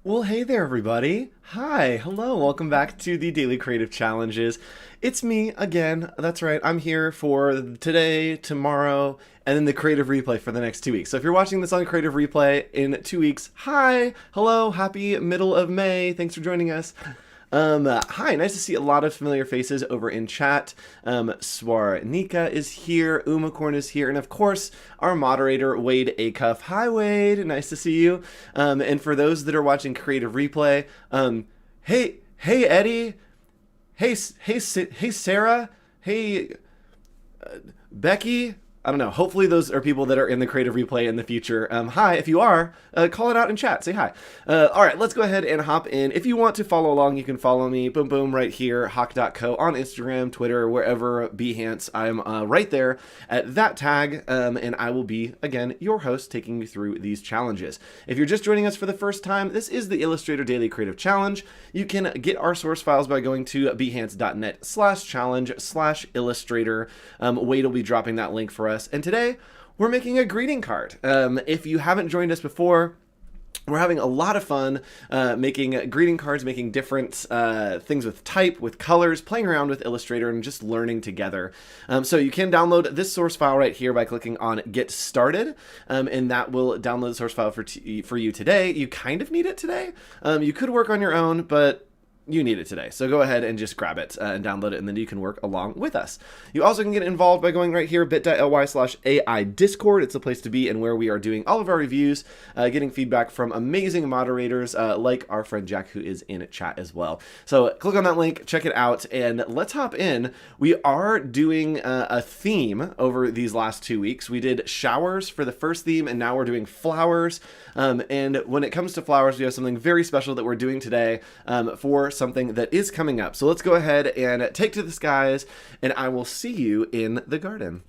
Well, hey there, everybody. Hi, hello, welcome back to the Daily Creative Challenges. It's me again. That's right, I'm here for today, tomorrow, and then the Creative Replay for the next 2 weeks. So if you're watching this on Creative Replay in 2 weeks, hi, hello, happy middle of May. Thanks for joining us. Hi, nice to see a lot of familiar faces over in chat. Swarnika is here, Umacorn is here, and of course, our moderator, Wade Acuff. Hi, Wade, nice to see you. And for those that are watching Creative Replay, hey, Eddie, hey, Sarah, hey, Becky. I don't know. Hopefully those are people that are in the Creative Replay in the future. Hi, if you are, call it out in chat. Say hi. All right, let's go ahead and hop in. If you want to follow along, you can follow me. Boom, boom, right here. Hoch.co on Instagram, Twitter, wherever. Behance. I'm right there at that tag. And I will be, again, your host taking you through these challenges. If you're just joining us for the first time, this is the Illustrator Daily Creative Challenge. You can get our source files by going to behance.net/challenge/illustrator. Wade will be dropping that link for us. And today we're making a greeting card. If you haven't joined us before, we're having a lot of fun making greeting cards, making different things with type, with colors, playing around with Illustrator, and just learning together. So you can download this source file right here by clicking on Get Started, and that will download the source file for you today. You kind of need it today. You could work on your own, but you need it today. So go ahead and just grab it and download it, and then you can work along with us. You also can get involved by going right here, bit.ly/AI Discord. It's a place to be and where we are doing all of our reviews, getting feedback from amazing moderators like our friend Jack, who is in chat as well. So click on that link, check it out, and let's hop in. We are doing a theme over these last 2 weeks. We did showers for the first theme, and now we're doing flowers. And when it comes to flowers, we have something very special that we're doing today for something that is coming up. So let's go ahead and take to the skies, and I will see you in the garden.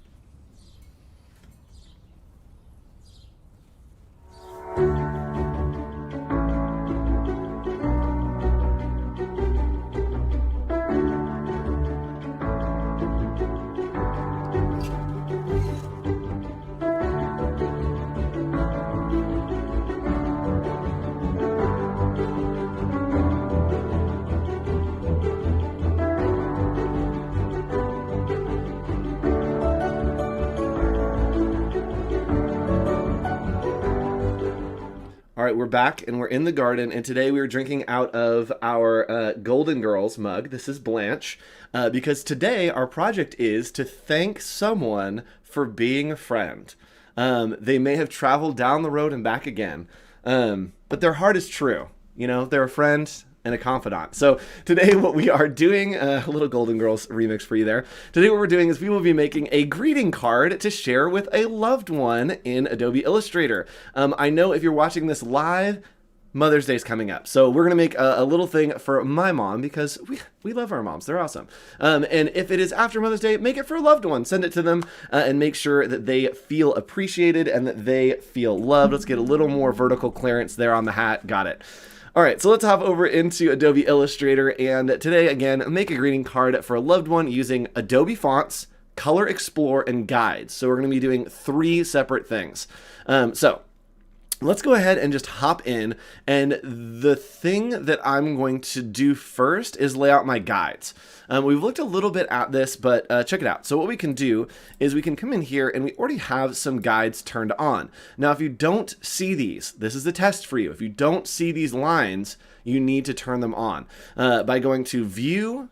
All right, we're back and we're in the garden, and today we are drinking out of our Golden Girls mug. This is Blanche, because today our project is to thank someone for being a friend. They may have traveled down the road and back again, but their heart is true. You know, they're a friend and a confidant. So today what we are doing, a little Golden Girls remix for you there. Today what we're doing is we will be making a greeting card to share with a loved one in Adobe Illustrator. I know if you're watching this live, Mother's Day is coming up. So we're going to make a little thing for my mom because we love our moms. They're awesome. And if it is after Mother's Day, make it for a loved one. Send it to them and make sure that they feel appreciated and that they feel loved. Let's get a little more vertical clearance there on the hat. Got it. All right, so let's hop over into Adobe Illustrator, and today, again, make a greeting card for a loved one using Adobe Fonts, Color Explore, and Guides. So we're going to be doing 3 separate things. So let's go ahead and just hop in, and the thing that I'm going to do first is lay out my guides. We've looked a little bit at this, but check it out. So what we can do is we can come in here and we already have some guides turned on. Now, if you don't see these, this is the test for you. If you don't see these lines, you need to turn them on by going to View,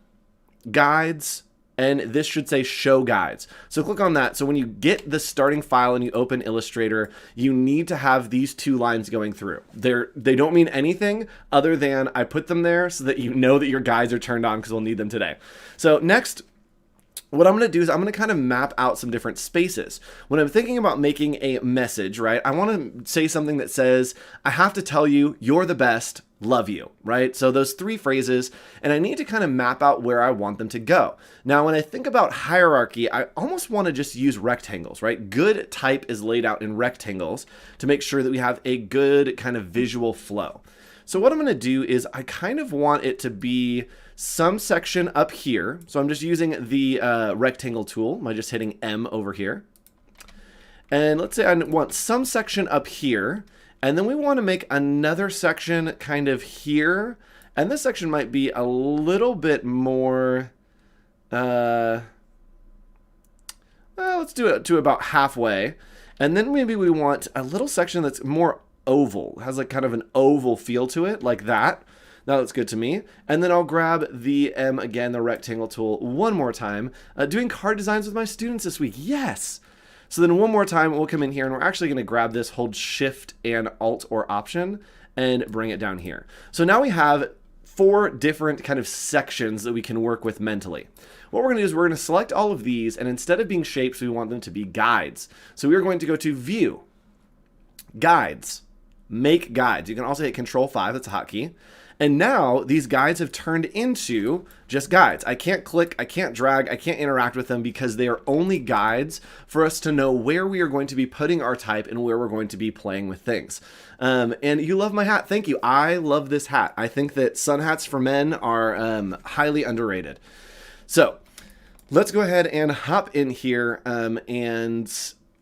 Guides, and this should say Show Guides. So click on that. So when you get the starting file and you open Illustrator, you need to have these 2 lines going through. They don't mean anything other than I put them there so that you know that your guides are turned on because we'll need them today. So next, what I'm going to do is I'm going to kind of map out some different spaces. When I'm thinking about making a message, right, I want to say something that says, I have to tell you, you're the best, love you, right? So those 3 phrases, and I need to kind of map out where I want them to go. Now, when I think about hierarchy, I almost want to just use rectangles, right? Good type is laid out in rectangles to make sure that we have a good kind of visual flow. So what I'm going to do is I kind of want it to be some section up here. So I'm just using the rectangle tool by just hitting M over here. And let's say I want some section up here And then we want to make another section kind of here. And this section might be a little bit more, let's do it to about halfway. And then maybe we want a little section that's more oval, has like kind of an oval feel to it, like that. That looks good to me. And then I'll grab the again, the rectangle tool one more time. Doing card designs with my students this week. Yes. So then one more time, we'll come in here and we're actually going to grab this, hold Shift and Alt or Option and bring it down here. So now we have 4 different kind of sections that we can work with mentally. What we're going to do is we're going to select all of these, and instead of being shapes, we want them to be guides. So we are going to go to View, Guides, Make Guides. You can also hit Control-5, that's a hotkey. And now these guides have turned into just guides. I can't click, I can't drag, I can't interact with them because they are only guides for us to know where we are going to be putting our type and where we're going to be playing with things. And you love my hat. Thank you. I love this hat. I think that sun hats for men are highly underrated. So let's go ahead and hop in here and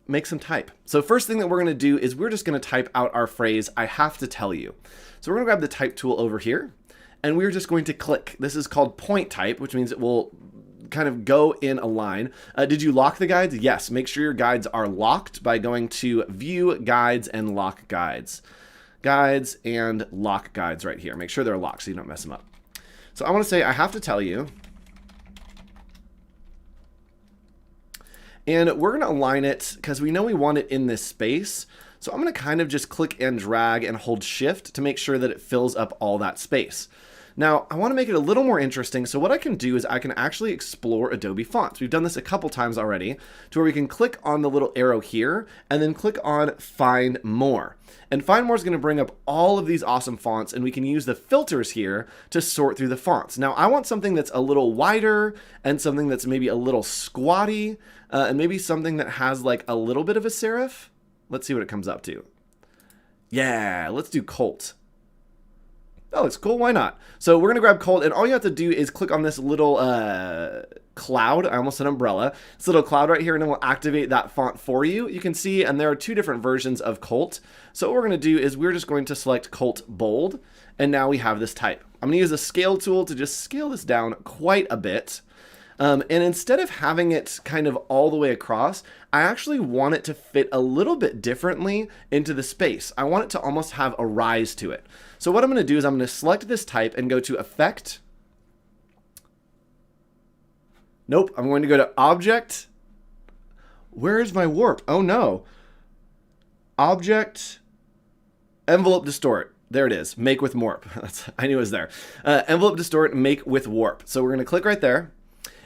make some type. So first thing that we're going to do is we're just going to type out our phrase, I have to tell you. So we're going to grab the type tool over here, and we're just going to click. This is called point type, which means it will kind of go in a line. Did you lock the guides? Yes. Make sure your guides are locked by going to View, Guides, and Lock Guides. Guides and Lock Guides right here. Make sure they're locked so you don't mess them up. So I want to say, I have to tell you. And we're going to align it because we know we want it in this space. So I'm going to kind of just click and drag and hold Shift to make sure that it fills up all that space. Now, I want to make it a little more interesting. So what I can do is I can actually explore Adobe Fonts. We've done this a couple times already to where we can click on the little arrow here and then click on Find More. And Find More is going to bring up all of these awesome fonts, and we can use the filters here to sort through the fonts. Now, I want something that's a little wider and something that's maybe a little squatty and maybe something that has like a little bit of a serif. Let's see what it comes up to. Yeah, let's do Colt. Oh, it's cool. Why not? So we're going to grab Colt, and all you have to do is click on this little cloud. I almost said umbrella. This little cloud right here, and it will activate that font for you. You can see, and there are 2 different versions of Colt. So what we're going to do is we're just going to select Colt Bold, and now we have this type. I'm going to use the scale tool to just scale this down quite a bit. And instead of having it kind of all the way across, I actually want it to fit a little bit differently into the space. I want it to almost have a rise to it. So what I'm going to do is I'm going to select this type and go to Effect. Nope, I'm going to go to Object. Where is my warp? Oh no. Object, Envelope Distort. There it is. Make with Warp. I knew it was there. Envelope Distort, Make with Warp. So we're going to click right there.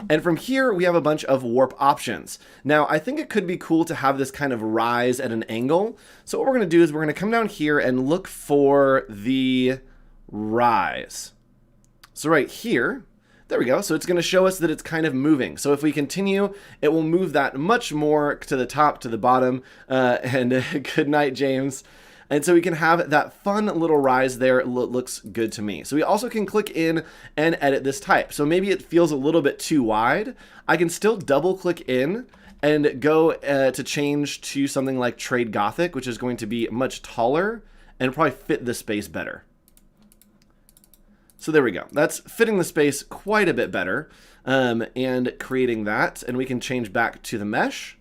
And from here, we have a bunch of warp options. Now, I think it could be cool to have this kind of rise at an angle. So what we're going to do is we're going to come down here and look for the rise. So right here, there we go. So it's going to show us that it's kind of moving. So if we continue, it will move that much more to the top, to the bottom. And good night, James. And so we can have that fun little rise there. It looks good to me. So we also can click in and edit this type. So maybe it feels a little bit too wide. I can still double click in and go to change to something like Trade Gothic, which is going to be much taller and probably fit the space better. So there we go. That's fitting the space quite a bit better and creating that. And we can change back to the mesh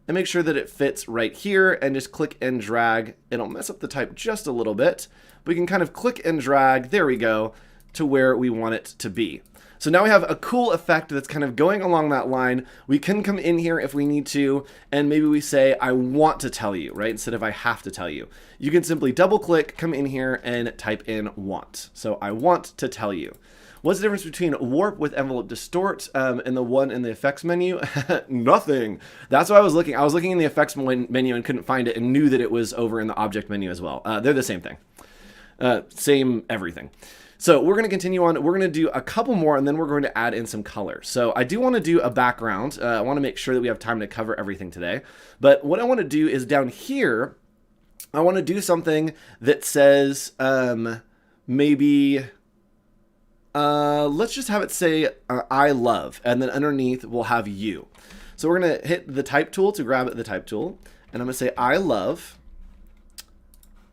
and make sure that it fits right here and just click and drag. It'll mess up the type just a little bit. We can kind of click and drag, there we go, to where we want it to be. So now we have a cool effect that's kind of going along that line. We can come in here if we need to, and maybe we say, I want to tell you, right? Instead of I have to tell you. You can simply double click, come in here and type in want. So I want to tell you. What's the difference between warp with envelope distort and the one in the effects menu? Nothing. That's why I was looking. I was looking in the effects menu and couldn't find it and knew that it was over in the object menu as well. They're the same thing. Same everything. So we're going to continue on. We're going to do a couple more and then we're going to add in some color. So I do want to do a background. I want to make sure that we have time to cover everything today. But what I want to do is down here, I want to do something that says maybe... let's just have it say I love, and then underneath we'll have you. So we're going to hit the type tool to grab the type tool, and I'm going to say I love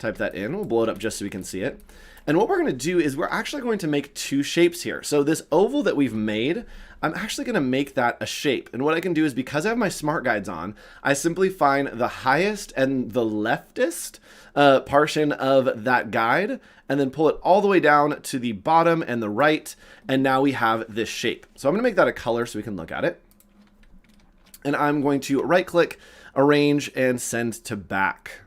type that in. We'll blow it up just so we can see it. And what we're going to do is we're actually going to make two shapes here. So this oval that we've made, I'm actually going to make that a shape. And what I can do is, because I have my smart guides on, I simply find the highest and the leftist portion of that guide and then pull it all the way down to the bottom and the right. And now we have this shape. So I'm going to make that a color so we can look at it. And I'm going to right click, arrange, and send to back.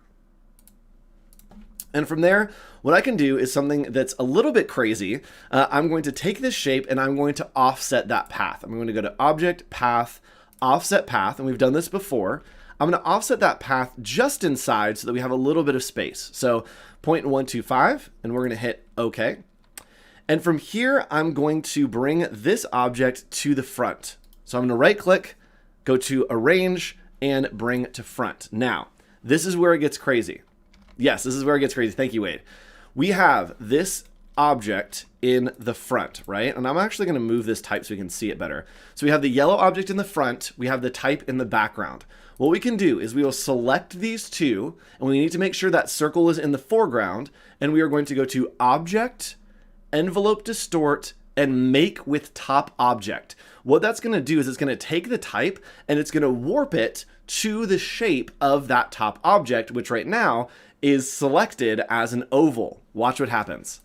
And from there, what I can do is something that's a little bit crazy. I'm going to take this shape and I'm going to offset that path. I'm going to go to Object, Path, Offset Path, and we've done this before. I'm going to offset that path just inside so that we have a little bit of space. So 0.125, and we're going to hit OK. And from here, I'm going to bring this object to the front. So I'm going to right click, go to Arrange, and bring to front. Now, this is where it gets crazy. Yes, this is where it gets crazy. Thank you, Wade. We have this object in the front, right? And I'm actually going to move this type so we can see it better. So we have the yellow object in the front. We have the type in the background. What we can do is we will select these two, and we need to make sure that circle is in the foreground. And we are going to go to Object, Envelope Distort, and Make with Top Object. What that's going to do is it's going to take the type and it's going to warp it to the shape of that top object, which right now is selected as an oval. Watch what happens.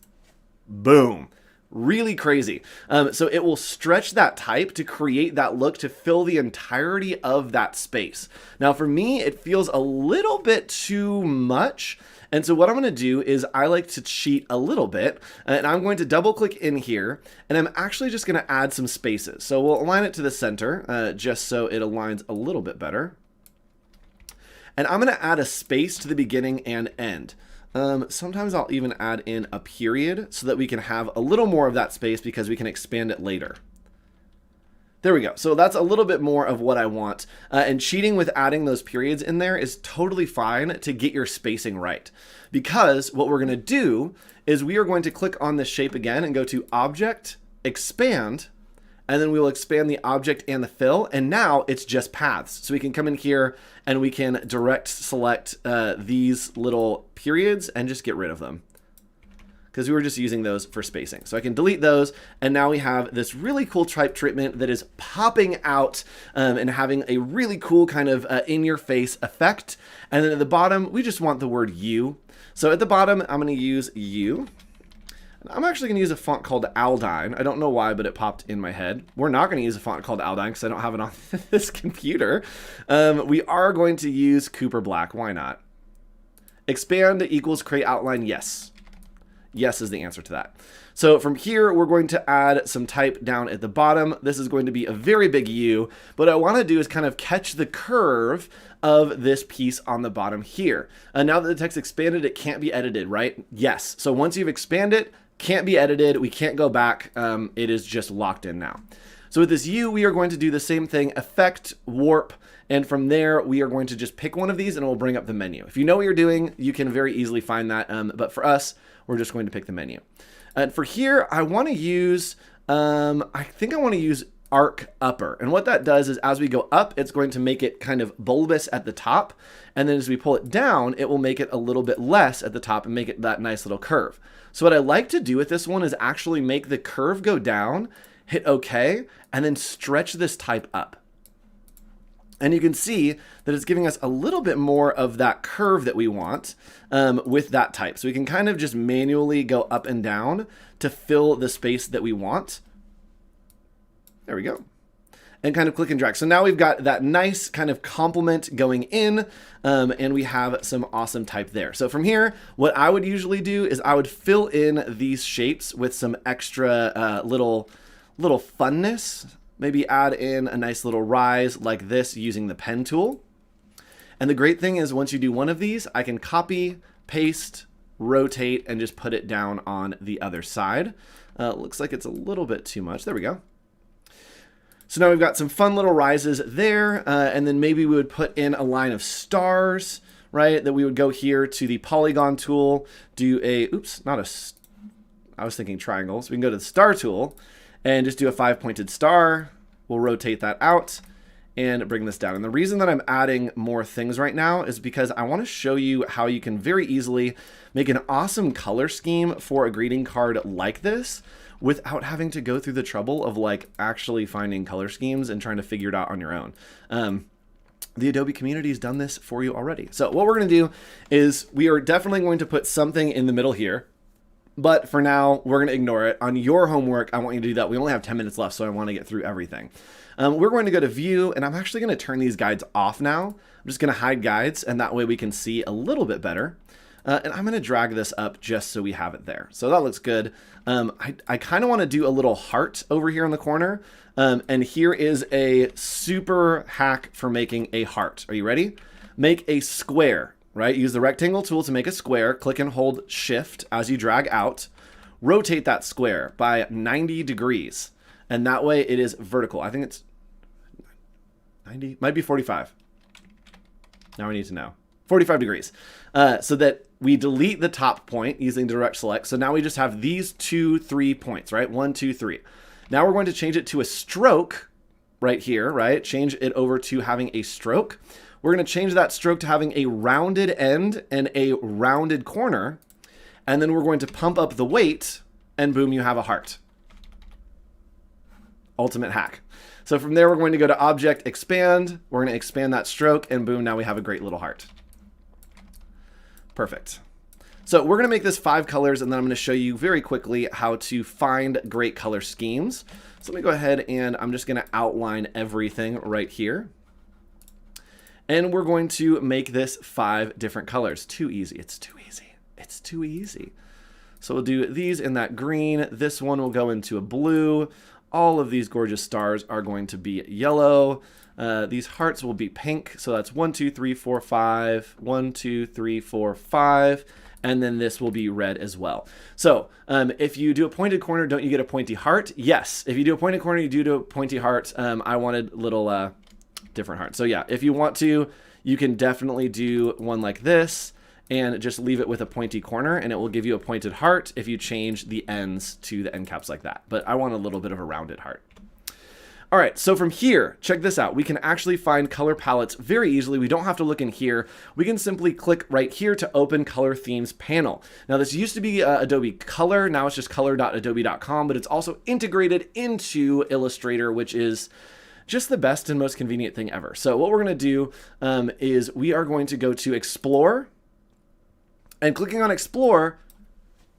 Boom. Really crazy. So it will stretch that type to create that look to fill the entirety of that space. Now for me, it feels a little bit too much. And so what I'm going to do is I like to cheat a little bit, and I'm going to double click in here, and I'm actually just going to add some spaces. So we'll align it to the center just so it aligns a little bit better. And I'm going to add a space to the beginning and end. Sometimes I'll even add in a period so that we can have a little more of that space because we can expand it later. There we go. So that's a little bit more of what I want. And cheating with adding those periods in there is totally fine to get your spacing right. Because what we're going to do is we are going to click on this shape again and go to Object, Expand, and then we will expand the object and the fill. And now it's just paths. So we can come in here and we can direct select these little periods and just get rid of them, because we were just using those for spacing. So I can delete those, and now we have this really cool type treatment that is popping out and having a really cool kind of in-your-face effect. And then at the bottom, we just want the word U. So at the bottom, I'm going to use U. I'm actually going to use a font called Aldine. I don't know why, but it popped in my head. We're not going to use a font called Aldine because I don't have it on this computer. We are going to use Cooper Black. Why not? Expand equals create outline. Yes. Yes is the answer to that. So from here, we're going to add some type down at the bottom. This is going to be a very big U. But what I want to do is kind of catch the curve of this piece on the bottom here. Now that the text expanded, it can't be edited, right? Yes. So once you've expanded it, can't be edited. We can't go back. It is just locked in now. So with this U, we are going to do the same thing, Effect, Warp, and from there, we are going to just pick one of these and it will bring up the menu. If you know what you're doing, you can very easily find that. But for us, we're just going to pick the menu. And for here, I want to use, I think I want to use Arc Upper. And what that does is as we go up, it's going to make it kind of bulbous at the top. And then as we pull it down, it will make it a little bit less at the top and make it that nice little curve. So what I like to do with this one is actually make the curve go down, hit OK, and then stretch this type up. And you can see that it's giving us a little bit more of that curve that we want with that type. So we can kind of just manually go up and down to fill the space that we want. There we go. And kind of click and drag. So now we've got that nice kind of complement going in, and we have some awesome type there. So from here, what I would usually do is I would fill in these shapes with some extra little funness. Maybe add in a nice little rise like this using the pen tool. And the great thing is once you do one of these, I can copy, paste, rotate, and just put it down on the other side. Looks like it's a little bit too much. There we go. So now we've got some fun little rises there, and then maybe we would put in a line of stars, right? That we would go here to the polygon tool, do a, oops, not a, I was thinking triangles. We can go to the star tool and just do a 5-pointed star. We'll rotate that out, and bring this down. And the reason that I'm adding more things right now is because I want to show you how you can very easily make an awesome color scheme for a greeting card like this without having to go through the trouble of like actually finding color schemes and trying to figure it out on your own. The Adobe community has done this for you already. So what we're going to do is we are definitely going to put something in the middle here. But for now, we're going to ignore it. On your homework, I want you to do that. We only have 10 minutes left, so I want to get through everything. We're going to go to View, and I'm actually going to turn these guides off now. I'm just going to hide guides, and that way we can see a little bit better. And I'm going to drag this up just so we have it there. So that looks good. I kind of want to do a little heart over here in the corner. And here is a super hack for making a heart. Are you ready? Make a square. Right? Use the rectangle tool to make a square. Click and hold shift as you drag out. Rotate that square by 90 degrees. And that way it is vertical. I think it's 90, might be 45. Now I need to know. 45 degrees. So that we delete the top point using direct select. So now we just have these 2, 3 points, right? 1, 2, 3. Now we're going to change it to a stroke right here, right? Change it over to having a stroke. We're going to change that stroke to having a rounded end and a rounded corner. And then we're going to pump up the weight and boom, you have a heart. Ultimate hack. So from there, we're going to go to Object, Expand. We're going to expand that stroke and boom, now we have a great little heart. Perfect. So we're going to make this 5 colors and then I'm going to show you very quickly how to find great color schemes. So let me go ahead and I'm just going to outline everything right here. And we're going to make this 5 different colors. Too easy. It's too easy. It's too easy. So we'll do these in that green. This one will go into a blue. All of these gorgeous stars are going to be yellow. These hearts will be pink. So that's 1, 2, 3, 4, 5. 1, 2, 3, 4, 5. And then this will be red as well. So if you do a pointed corner, don't you get a pointy heart? Yes. If you do a pointed corner, you do a pointy heart. I wanted little... different heart. So yeah, if you want to, you can definitely do one like this and just leave it with a pointy corner and it will give you a pointed heart if you change the ends to the end caps like that. But I want a little bit of a rounded heart. All right, so from here, check this out. We can actually find color palettes very easily. We don't have to look in here. We can simply click right here to open color themes panel. Now this used to be Adobe Color. Now it's just color.adobe.com, but it's also integrated into Illustrator, which is just the best and most convenient thing ever. So what we're going to do is we are going to go to Explore, and clicking on Explore,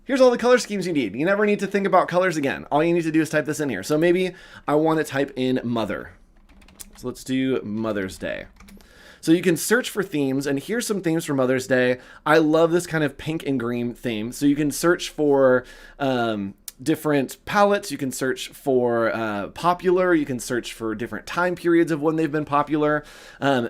here's all the color schemes you need. You never need to think about colors again. All you need to do is type this in here. So maybe I want to type in Mother. So let's do Mother's Day. So you can search for themes, and here's some themes for Mother's Day. I love this kind of pink and green theme. So you can search for different palettes. You can search for popular. You can search for different time periods of when they've been popular.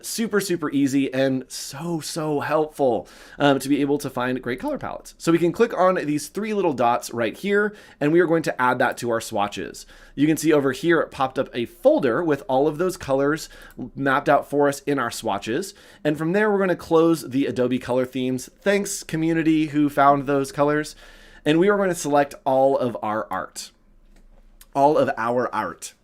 Super, super easy and so helpful to be able to find great color palettes. So we can click on these 3 little dots right here, and we are going to add that to our swatches. You can see over here, it popped up a folder with all of those colors mapped out for us in our swatches. And from there, we're going to close the Adobe color themes. Thanks, community who found those colors. And we are going to select all of our art. All of our art.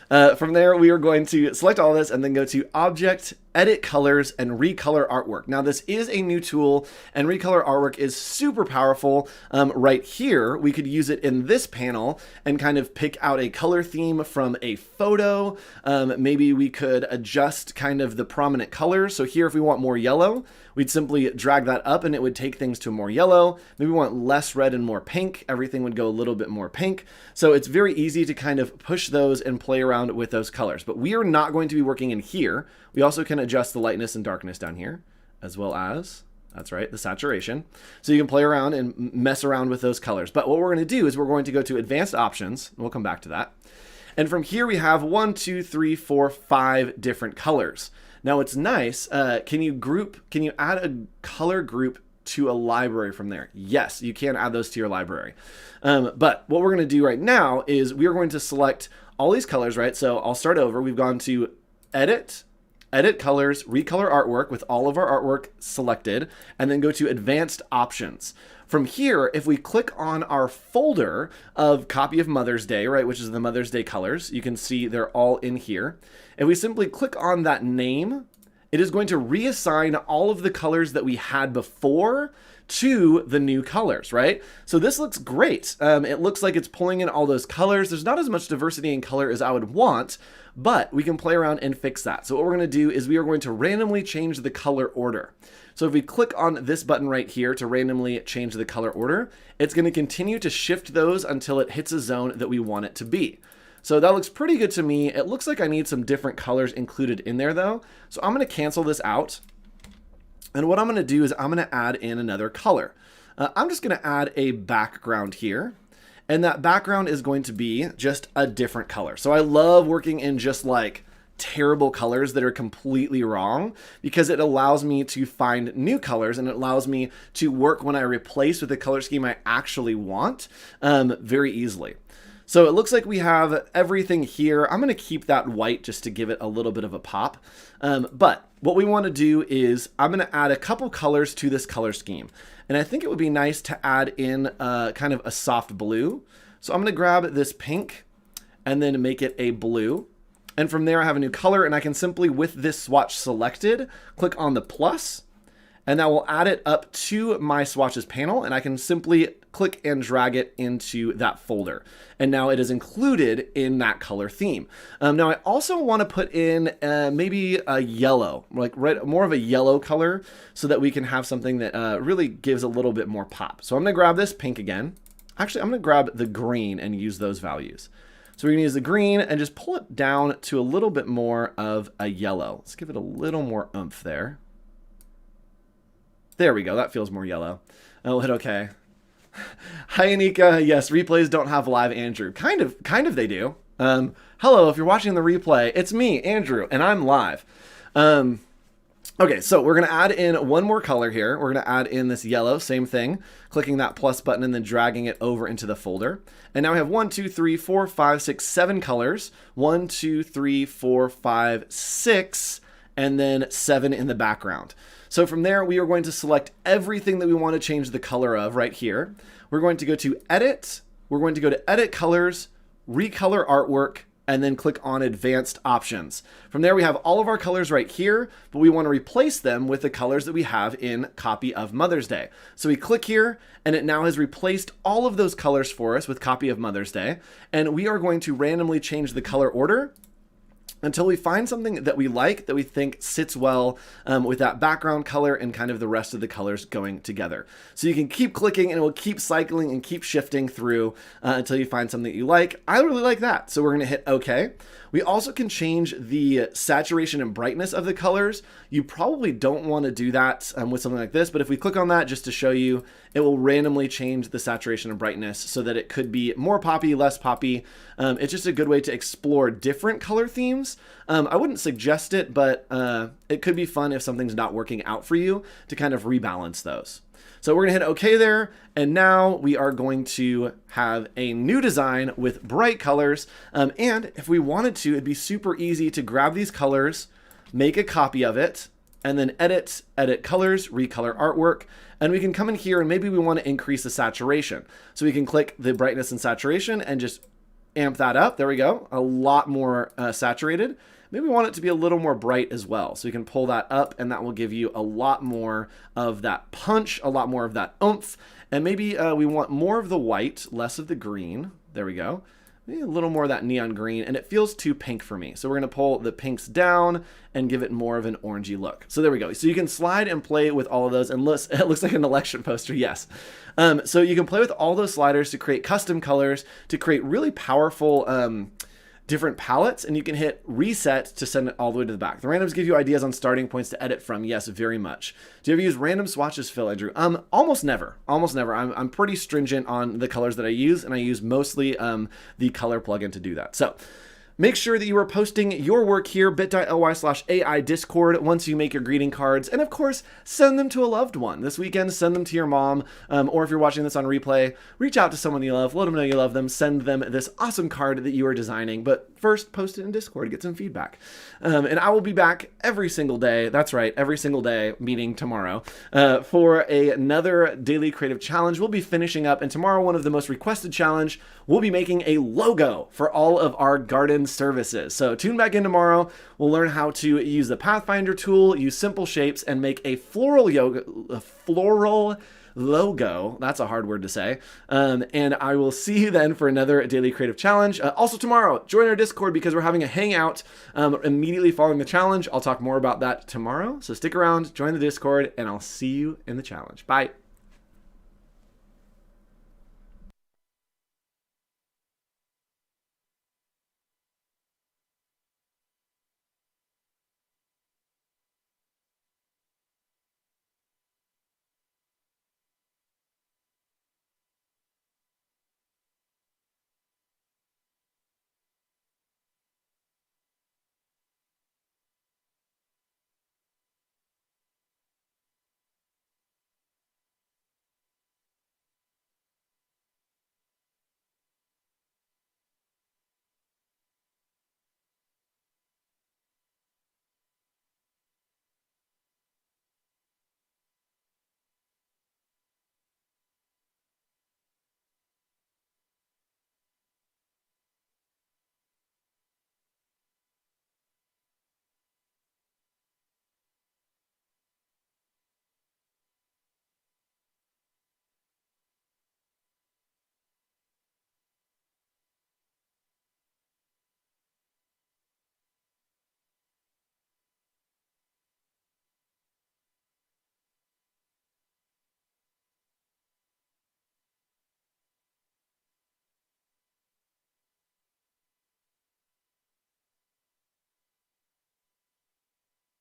From there, we are going to select all this and then go to Object, Edit Colors, and Recolor Artwork. Now, this is a new tool, and Recolor Artwork is super powerful. Right here, we could use it in this panel and kind of pick out a color theme from a photo. Maybe we could adjust kind of the prominent colors. So here, if we want more yellow, we'd simply drag that up and it would take things to more yellow. Maybe we want less red and more pink. Everything would go a little bit more pink. So it's very easy to kind of push those and play around with those colors. But we are not going to be working in here. We also can adjust the lightness and darkness down here, as well as, that's right, the saturation. So you can play around and mess around with those colors. But what we're going to do is we're going to go to Advanced Options. We'll come back to that. And from here we have 1, 2, 3, 4, 5 different colors. Now it's nice. Can you add a color group to a library from there? Yes, you can add those to your library. But what we're going to do right now is we are going to select all these colors, right? So I'll start over. We've gone to Edit Colors, Recolor Artwork with all of our artwork selected, and then go to Advanced Options. From here, if we click on our folder of copy of Mother's Day, right, which is the Mother's Day colors, you can see they're all in here. If we simply click on that name, it is going to reassign all of the colors that we had before to the new colors, right? So this looks great. It looks like it's pulling in all those colors. There's not as much diversity in color as I would want, but we can play around and fix that. So what we're going to do is we are going to randomly change the color order. So if we click on this button right here to randomly change the color order, it's going to continue to shift those until it hits a zone that we want it to be. So that looks pretty good to me. It looks like I need some different colors included in there though. So I'm going to cancel this out. And what I'm going to do is I'm going to add in another color. I'm just going to add a background here. And that background is going to be just a different color. So I love working in just like terrible colors that are completely wrong, because it allows me to find new colors and it allows me to work when I replace with the color scheme I actually want very easily. So it looks like we have everything here. I'm going to keep that white just to give it a little bit of a pop. But what we want to do is I'm going to add a couple colors to this color scheme. And I think it would be nice to add in kind of a soft blue. So I'm going to grab this pink and then make it a blue. And from there I have a new color, and I can simply, with this swatch selected, click on the plus, and that will add it up to my swatches panel, and I can simply click and drag it into that folder. And now it is included in that color theme. Now I also want to put in maybe a yellow, like more of a yellow color, so that we can have something that really gives a little bit more pop. So I'm going to grab this pink again. Actually, I'm going to grab the green and use those values. So we're going to use the green and just pull it down to a little bit more of a yellow. Let's give it a little more oomph there. There we go. That feels more yellow. I'll hit OK. Hi, Anika. Yes, replays don't have live Andrew. Kind of they do. Hello, if you're watching the replay, it's me, Andrew, and I'm live. Okay, so we're going to add in one more color here. We're going to add in this yellow, same thing, clicking that plus button and then dragging it over into the folder. And now we have 1, 2, 3, 4, 5, 6, 7 colors. 1, 2, 3, 4, 5, 6, and then 7 in the background. So from there, we are going to select everything that we want to change the color of right here. We're going to go to Edit. We're going to go to Edit Colors, Recolor Artwork, and then click on Advanced Options. From there, we have all of our colors right here, but we want to replace them with the colors that we have in Copy of Mother's Day. So we click here, and it now has replaced all of those colors for us with Copy of Mother's Day. And we are going to randomly change the color order until we find something that we like, that we think sits well with that background color and kind of the rest of the colors going together. So you can keep clicking and it will keep cycling and keep shifting through until you find something that you like. I really like that. So we're going to hit OK. We also can change the saturation and brightness of the colors. You probably don't want to do that with something like this, but if we click on that just to show you, it will randomly change the saturation and brightness so that it could be more poppy, less poppy. It's just a good way to explore different color themes. I wouldn't suggest it, but it could be fun if something's not working out for you to kind of rebalance those. So we're gonna hit OK there, and now we are going to have a new design with bright colors. And if we wanted to, it'd be super easy to grab these colors, make a copy of it, and then edit colors, recolor artwork, and we can come in here and maybe we want to increase the saturation. So we can click the brightness and saturation and just amp that up. There we go, a lot more saturated. Maybe we want it to be a little more bright as well. So you can pull that up and that will give you a lot more of that punch, a lot more of that oomph. And maybe we want more of the white, less of the green. There we go. Maybe a little more of that neon green, and it feels too pink for me. So we're gonna pull the pinks down and give it more of an orangey look. So there we go. So you can slide and play with all of those, and it looks like an election poster, yes. So you can play with all those sliders to create custom colors, to create really powerful different palettes, and you can hit reset to send it all the way to the back. The randoms give you ideas on starting points to edit from. Yes, very much. Do you ever use random swatches, Phil, Andrew? Almost never. Almost never. I'm pretty stringent on the colors that I use, and I use mostly the color plugin to do that. So Make sure that you are posting your work here, bit.ly/AI Discord, once you make your greeting cards. And of course, send them to a loved one. This weekend, send them to your mom. Or if you're watching this on replay, reach out to someone you love, let them know you love them, send them this awesome card that you are designing. But first, post it in Discord, get some feedback. And I will be back every single day. That's right, every single day, meaning tomorrow, for another daily creative challenge. We'll be finishing up. And tomorrow, one of the most requested challenge, we'll be making a logo for all of our garden services. So tune back in tomorrow. We'll learn how to use the Pathfinder tool, use simple shapes, and make a floral logo. That's a hard word to say. And I will see you then for another daily creative challenge. Also tomorrow, join our Discord because we're having a hangout immediately following the challenge. I'll talk more about that tomorrow. So stick around, join the Discord, and I'll see you in the challenge. Bye.